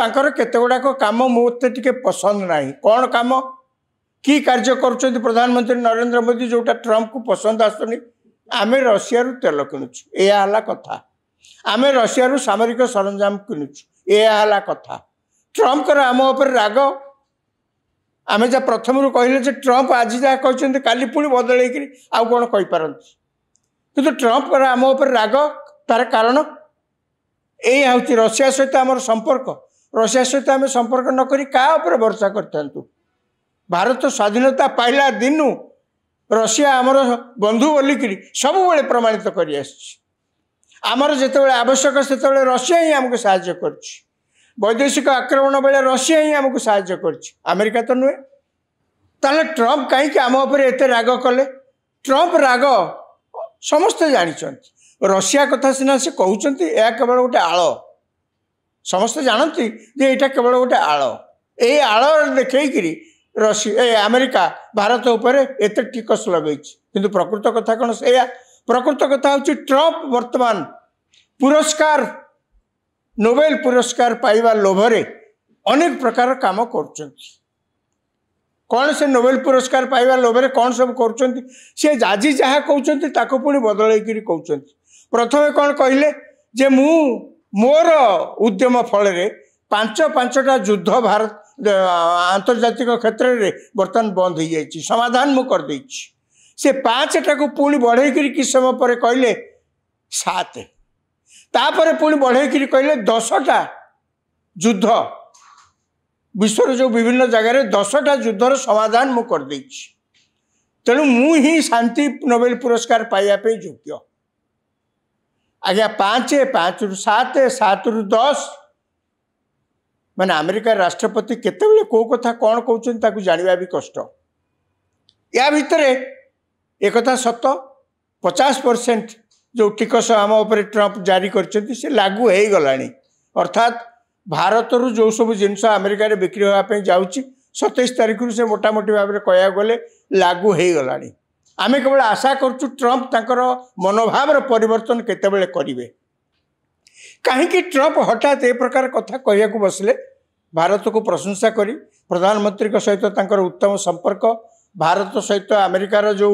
तांकर केते गुड़ाक काम मत टे पसंद ना कौन काम कि कार्य कर प्रधानमंत्री नरेंद्र मोदी जोटा ट्रंप को पसंद आसुनी आम रशिया तेल किणुचु यह कथा आम रशिया सामरिक सरंजाम किणुचु यह कथा ट्रंप आम उपर राग आम जहाँ प्रथम कहले ट्रंप आज जहाँ कहते काली पुणी बदल आउ कौन कहीपारती किंतु ट्रंप आम उपर राग तार कारण यही हूँ रशिया सहित आम संपर्क रशिया सहित आम संपर्क नक क्या भरोसा करता भारत स्वाधीनता पाइला दिनु रशिया आमर बंधु बोलिकी सब प्रमाणित कर आमर जिते आवश्यक से रशिया ही आमको साहाय्य कर वैदेशिक आक्रमण बेले रशिया ही आमको साहाय्य कर अमेरिका तो नुहे ताले ट्रंप कहीं आम उपर एत राग कले ट्रंप राग समस्ते जानते रशिया कथा सीना से कहते यह केवल गोटे आल समस्ते जानती जे यहाँ केवल गोटे आल ये आल देखी रशिया अमेरिका भारत उपर एत टिकस लगे किंतु प्रकृत कथा कौन से प्रकृत कथा हूँ ट्रंप वर्तमान पुरस्कार नोबेल पुरस्कार पाइबा लोभरे अनेक प्रकार काम कर कौन से नोबेल पुरस्कार पाइबा लोभरे कौन सब कर आज जहाँ कहते पुणी बदल कहते प्रथमे कौन कहले जे मु मोर उद्यम फल पांचटा युद्ध भारत आंतर्जातिक क्षेत्र में बर्तमान बंद हो जाए समाधान मु कर से 5टा को पुणी बढ़े कि समय पर कहले 7 तापर पुणी बढ़े कहले 10टा युद्ध विश्वर जो विभिन्न जगार 10टा युद्धर समाधान मु कर तेणु मु ही शांति नोबेल पुरस्कार पाइबापी योग्य आज्ञा 5 रु 7 7 रु 10 माने अमेरिका राष्ट्रपति केतेबेले को कथा कौन कहते जानवा भी कष्ट या भितर एक सत 50% जो टिकस आम उपर ट्रंप जारी कर लागू हो गला अर्थात भारत रु जो सब जिनस अमेरिका रे बिक्री होगापी जाऊँगी 27 तारीख से मोटामोटी भाव में कह गले लागू हो गला आम केवल आशा करूँ ट्रंप तांकर मनोभाव परिवर्तन केतेबेले करेंगे कहीं ट्रंप हठात ए प्रकार कथा कहू बसले भारत को प्रशंसा करी प्रधानमंत्री सहित तांकर उत्तम संपर्क भारत सहित अमेरिकार जो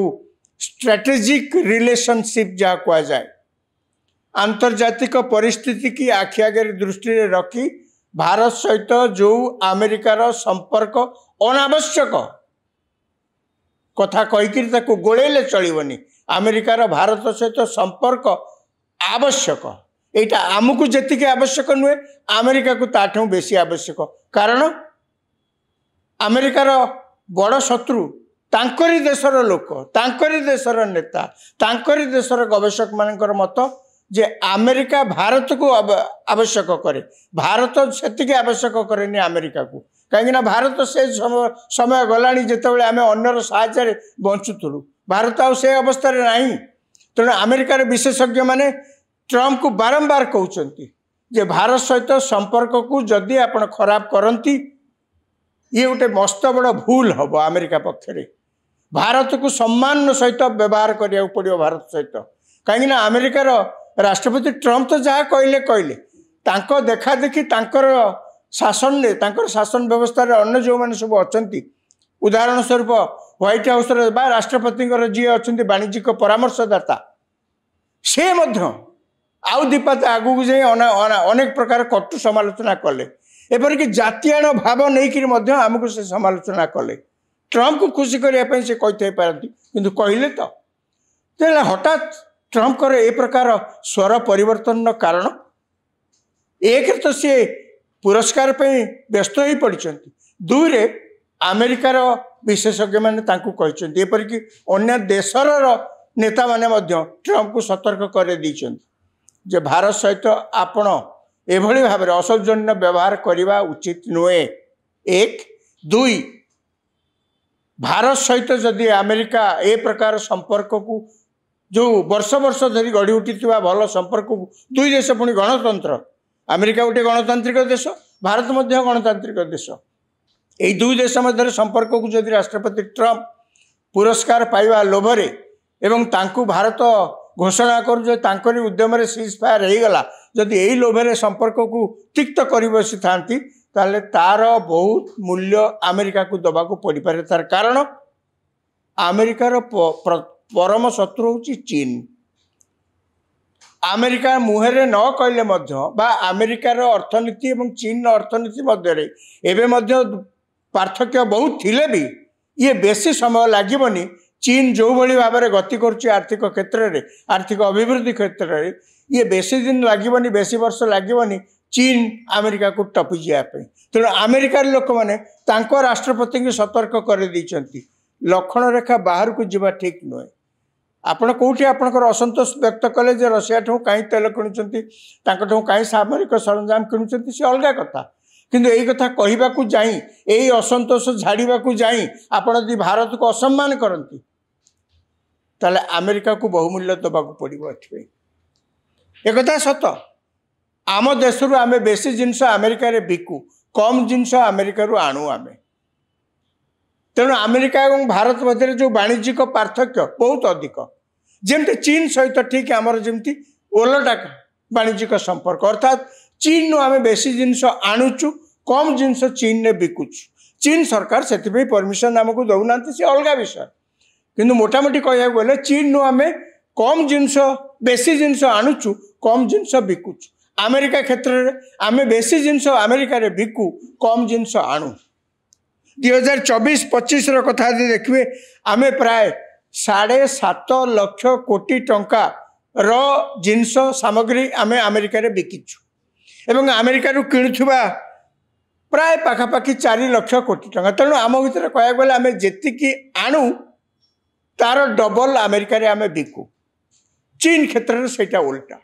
स्ट्रेटेजिक रिलेशनशिप जहाँ कह जाए आंतर्जातिक परिस्थिति की आखि आगे दृष्टि रखी भारत सहित जो अमेरिकार संपर्क अनावश्यक कथा कहीकि गोड़ेले चलनी अमेरिकार भारत सहित संपर्क आवश्यक यहाँ आमको जी आवश्यक नुहे अमेरिका को ताठू बेसी आवश्यक कारण अमेरिकार बड़ शत्रु तांकरी देशर लोक तांकरी देशर नेता तांकरी देशर गवेषक मानकर मत जे अमेरिका भारत को आवश्यक करे भारत से आवश्यक करे अमेरिका को कहीं भारत से समय गला जिते आम अन्यर साहाय्य बंचुलु भारत आ अवस्था नहीं तेणु अमेरिकार विशेषज्ञ माने ट्रंप को बारंबार कहते जे भारत सहित संपर्क को जदि आपण खराब करती ये गोटे मस्त बड़ भूल हम अमेरिका पक्षरे भारत को सम्मान सहित व्यवहार करिया पड़ो भारत सहित कहीं अमेरिकार राष्ट्रपति ट्रंप तो जहाँ कहले कहले तांको देखा देखी तांकर शासन ने तांकर शासन व्यवस्था रे अन्य जो मैंने सब अच्छा उदाहरण स्वरूप व्हाइट हाउस राष्ट्रपति जी अच्छा वाणिज्यिक परामर्शदाता से आउ दीपात आगू जाए अनेक प्रकार कटु समालोचना कले एपरिक जातीयाण भाव नहीं आमको से समालोचना कले ट्रंप को खुशी करने से कही पारती किंतु कहले तो हठात ट्रंप ए प्रकार स्वर परिवर्तन कारण एक तो सी पुरस्कार पे व्यस्त हो पड़ी दुई रे अमेरिकार विशेषज्ञ मैंने कहते एपरिक अन्य देशर नेता माने ट्रंप को सतर्क कर जे भारत सहित आपण एभली भाव में असौजन्य व्यवहार करने उचित नुहे एक दुई भारत सहित जदि अमेरिका ए प्रकार संपर्क को जो वर्ष वर्ष धरी गढ़ी उठी भल संपर्क को दुई देश पुणी गणतंत्र अमेरिका गोटे गणतांत्रिक देश भारत मध्य गणतांत्रिक देश यही दुई देश मध्य संपर्क को जदि राष्ट्रपति ट्रंप पुरस्कार पाइबा लोभरे एवं तांकु भारत घोषणा करू उद्यम सीज फायर हो गला जदि यही लोभरे संपर्क को तिक्त कर बसी था ताले तार बहुत मूल्य अमेरिका को दबा को पड़ पारे। तार कारण अमेरिकार परम शत्रु हूँ चीन। अमेरिका मुहरे न कहले बा अमेरिकार अर्थनीति और चीन अर्थनीति मध्य एवं पार्थक्य बहुत थिले भी ये बेसी समय लगभग। चीन जो भली भाव में गति कर आर्थिक क्षेत्र में आर्थिक अभिवृद्धि क्षेत्र में ये बेसी दिन लगभग बेसी वर्ष लगभग चीन अमेरिका को टपी जावाई। तेणु अमेरिकार लोक मैंने राष्ट्रपति की सतर्क कर लक्षण रेखा बाहर को जीवा ठीक नुहे। आपण कौटी आपंकर असंतोष व्यक्त कले जे रशिया ठूँ कहीं तेल किणुंट कहीं सामरिक सरंजाम किणुंट सी अलग कथा। किंतु यही कथा कहवाक जाई यही असंतोष झाड़ाक जाई आपण यदि भारत को असम्मान करती ताले अमेरिका को बहुमूल्य दबाक पड़ो। एक कथा सत आम देश आम बेसी जिनस अमेरिका रे बिकू कम जिनस अमेरिका आणु आमे। तेणु अमेरिका और भारत मध्य जो वाणिज्यिक पार्थक्य बहुत अधिक जमती चीन सहित ठीक आमर जमती ओलटा वाणिज्यिक संपर्क अर्थात चीन आम बेसी जिनस आणुचु कम जिनस चीन ने बिकुचु। चीन सरकार से परमिशन आमको दौना सी अलग विषय किंतु मोटामोटी कह गले चीन आम कम जिनस बेसी जिनस आणुचु कम जिनस बिकुचु। अमेरिका क्षेत्र में आम बेसी जिनस अमेरिका रे बिकू कम जिनस आणु। 2024-25 कथा देखिए आम प्राय 7.5 लाख कोटी टंका रो जिनस सामग्री आम अमेरिका रे बिकिछु एवं अमेरिका रू किणुवा प्राय पाखापाखि 4 लाख कोटी टंका। तेणु आम भर कह गले आम जी आणु तार डबल अमेरिका रे आम बिकू। चीन क्षेत्र में सेटा उल्टा।